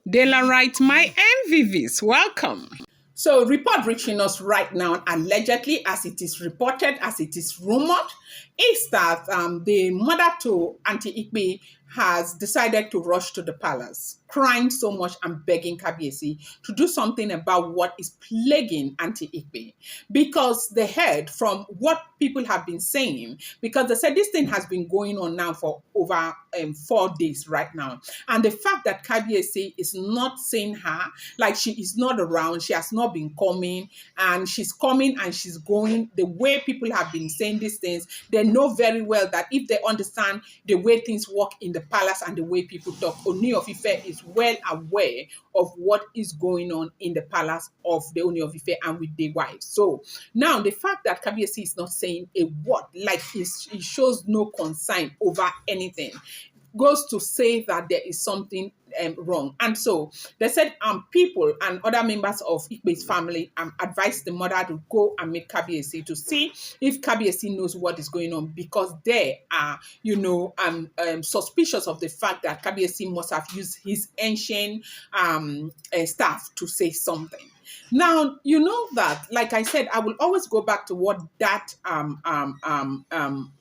Daylight, my MVVs, welcome. So, report reaching us right now, allegedly, as it is reported, as it is rumored, is that the mother to Auntie Igbi has decided to rush to the palace, crying so much and begging Kabiesi to do something about what is plaguing Auntie Igbi. Because they heard from what people have been saying, because they said this thing has been going on now for over 4 days right now. And the fact that Kabiesi is not seeing her, like she is not around, she has not been coming, and she's coming and she's going, the way people have been saying these things, they know very well that if they understand the way things work in the palace and the way people talk, Oni of Ife is well aware of what is going on in the palace of the Oni of Ife and with the wives. So now the fact that Kabiesi is not saying a word, like he shows no concern over anything, goes to say that there is something wrong. And so they said people and other members of Igbe's family advised the mother to go and meet Kabiesi to see if Kabiesi knows what is going on, because they are, suspicious of the fact that Kabiesi must have used his ancient staff to say something. Now, you know that, like I said, I will always go back to what that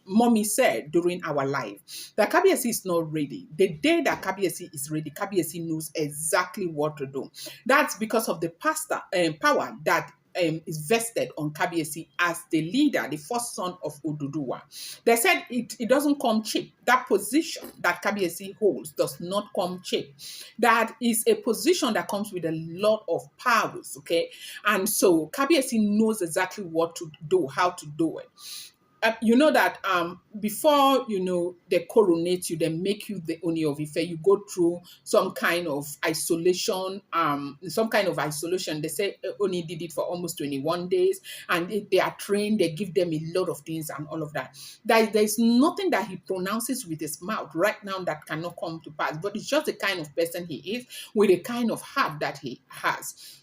mommy said during our life, that Kabiesi is not ready. The day that Kabiesi is ready, Kabiesi knows exactly what to do. That's because of the power that is vested on Kabiesi as the leader, the first son of Oduduwa. They said it doesn't come cheap. That position that Kabiesi holds does not come cheap. That is a position that comes with a lot of powers, okay? And so Kabiesi knows exactly what to do, how to do it. You know that before they coronate you, they make you the Oni of Ife, you go through some kind of isolation. They say Oni did it for almost 21 days, and they are trained. They give them a lot of things and all of that. There's nothing that he pronounces with his mouth right now that cannot come to pass. But it's just the kind of person he is, with the kind of heart that he has.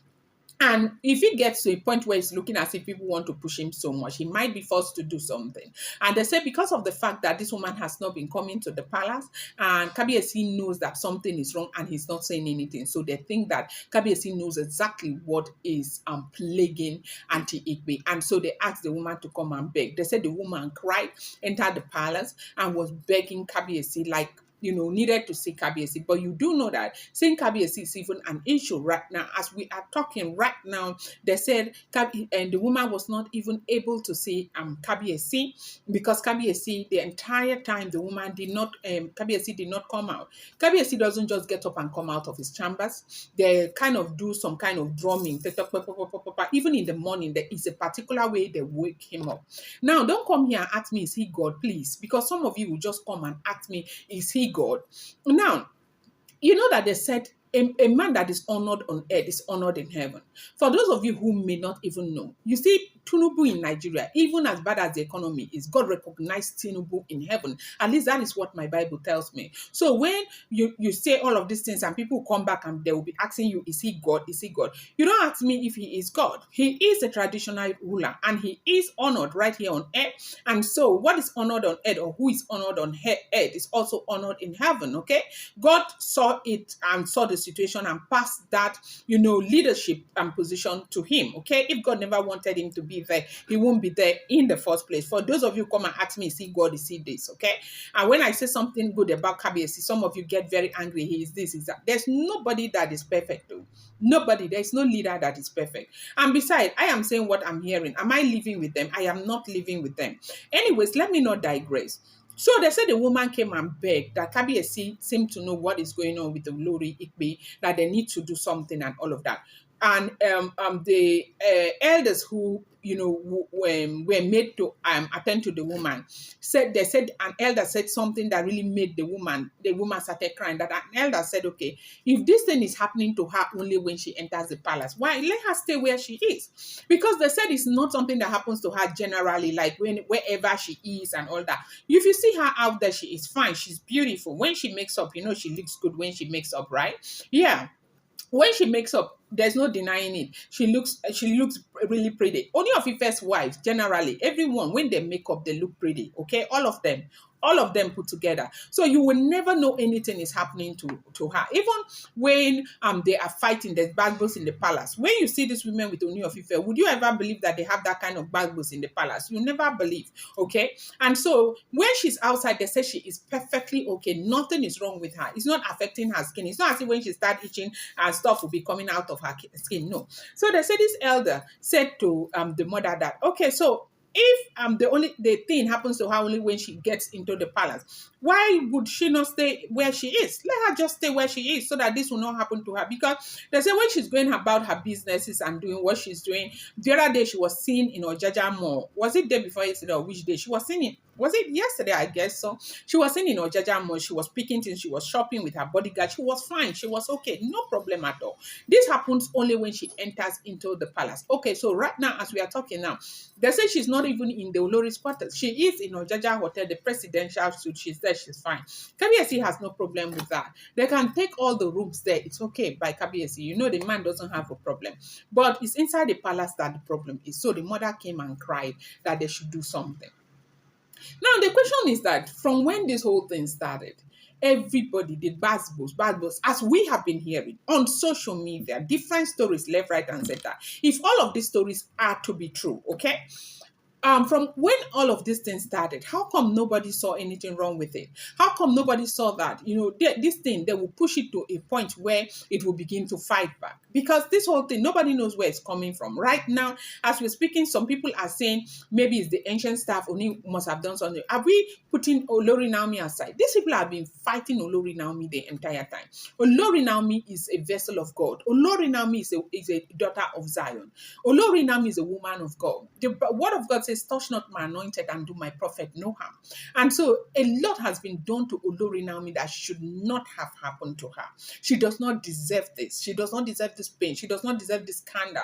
And if he gets to a point where it's looking as if people want to push him so much, he might be forced to do something. And they say because of the fact that this woman has not been coming to the palace, and Kabiesi knows that something is wrong and he's not saying anything. So they think that Kabiesi knows exactly what is plaguing Auntie Igbi. And so they asked the woman to come and beg. They said the woman cried, entered the palace, and was begging Kabiesi, like, needed to see Kabiesi. But you do know that seeing Kabiesi is even an issue right now. As we are talking right now, they said and the woman was not even able to see Kabiesi, because Kabiesi, the entire time the woman Kabiesi did not come out. Kabiesi doesn't just get up and come out of his chambers. They kind of do some kind of drumming. Even in the morning, there is a particular way they wake him up. Now, don't come here and ask me, is he God, please? Because some of you will just come and ask me, is he God? Now, you know that they said a man that is honored on earth is honored in heaven. For those of you who may not even know, you see, Tinubu in Nigeria, even as bad as the economy is, God recognized Tinubu in heaven. At least that is what my Bible tells me. So when you say all of these things and people come back and they will be asking you, is he God? Is he God? You don't ask me if he is God. He is a traditional ruler and he is honored right here on earth. And so what is honored on earth, or who is honored on earth, is also honored in heaven, okay? God saw it and saw the situation and passed that, leadership and position to him, okay? If God never wanted him to be there, he won't be there in the first place. For those of you who come and ask me, is he God, is he this, okay? And when I say something good about Kabiesi, some of you get very angry. He is this, is that. There's nobody that is perfect, though. Nobody. There's no leader that is perfect. And besides, I am saying what I'm hearing. Am I living with them? I am not living with them. Anyways, let me not digress. So they said the woman came and begged that Kabiesi seemed to know what is going on with the Lori Igbi, that they need to do something and all of that. And the elders who were made to attend to the woman said an elder said something that really made the woman started crying. That an elder said, okay, if this thing is happening to her only when she enters the palace, why let her stay where she is? Because they said it's not something that happens to her generally, like wherever she is and all that. If you see her out there, she is fine, she's beautiful. When she makes up, she looks good when she makes up, right? Yeah. When she makes up, there's no denying it. She looks really pretty. Only of Ife's wives, generally, everyone, when they make up, they look pretty. Okay, all of them. all of them put together. So you will never know anything is happening to her. Even when they are fighting, there's bad bulls in the palace. When you see these women with Oni of Ife, would you ever believe that they have that kind of bad bulls in the palace? You never believe, okay? And so when she's outside, they say she is perfectly okay. Nothing is wrong with her. It's not affecting her skin. It's not as if when she starts itching and stuff will be coming out of her skin. No. So they say this elder said to the mother that, okay, so if the thing happens to her only when she gets into the palace, why would she not stay where she is? Let her just stay where she is so that this will not happen to her. Because they say when she's going about her businesses and doing what she's doing, the other day she was seen in Ojaja Mall. Was it day before yesterday or which day? She was seen in, was it yesterday? I guess so. She was seen in Ojaja Mall. She was picking things. She was shopping with her bodyguard. She was fine. She was okay. No problem at all. This happens only when she enters into the palace. Okay, so right now, as we are talking now, they say she's not even in the Olori's quarters. She is in Ojaja Hotel, the presidential suite. She's there. She's fine. Kabiesi has no problem with that. They can take all the rooms there. It's okay by Kabiesi. You know the man doesn't have a problem. But it's inside the palace that the problem is. So the mother came and cried that they should do something. Now, the question is that from when this whole thing started, everybody did bad bulls, as we have been hearing on social media, different stories left, right, and center. If all of these stories are to be true, okay? From when all of these things started, how come nobody saw anything wrong with it? How come nobody saw that, this thing, they will push it to a point where it will begin to fight back? Because this whole thing, nobody knows where it's coming from. Right now, as we're speaking, some people are saying maybe it's the ancient staff only must have done something. Are we putting Olori Naomi aside? These people have been fighting Olori Naomi the entire time. Olori Naomi is a vessel of God. Olori Naomi is a daughter of Zion. Olori Naomi is a woman of God. The word of God says, touch not my anointed and do my prophet no harm. And so a lot has been done to Olori Naomi that should not have happened to her. She does not deserve this. She does not deserve this pain. She does not deserve this scandal.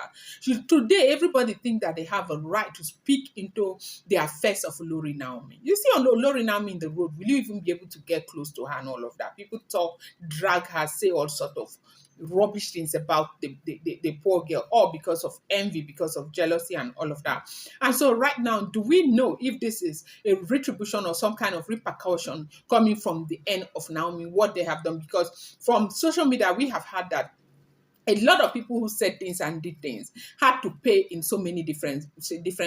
Today, everybody thinks that they have a right to speak into the affairs of Olori Naomi. You see on Olori Naomi in the road, will you even be able to get close to her and all of that? People talk, drag her, say all sort of rubbish things about the poor girl, all because of envy, because of jealousy and all of that. And so right now, do we know if this is a retribution or some kind of repercussion coming from the end of Naomi, what they have done? Because from social media, we have had that a lot of people who said things and did things had to pay in so many different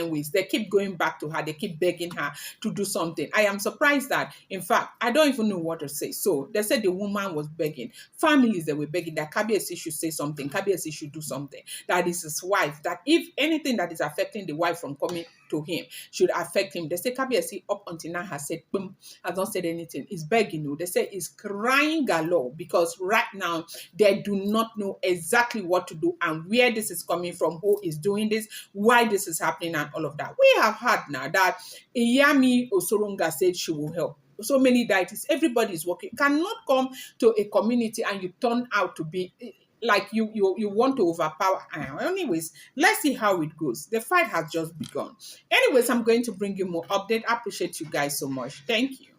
ways. They keep going back to her. They keep begging her to do something. I am surprised that, in fact, I don't even know what to say. So they said the woman was begging. Families, they were begging that Kabiyesi should say something. Kabiyesi should do something. That is his wife. That if anything that is affecting the wife from coming to him should affect him. They say Kabiyesi up until now has said, boom, has not said anything. He's begging. They say he's crying galore because right now they do not know exactly what to do and where this is coming from, who is doing this, why this is happening and all of that. We have heard now that Iyami Osoronga said she will help. So many deities, everybody is working. Cannot come to a community and you turn out to be like you want to overpower. Anyways, let's see how it goes. The fight has just begun. Anyways, I'm going to bring you more update. I appreciate you guys so much. Thank you.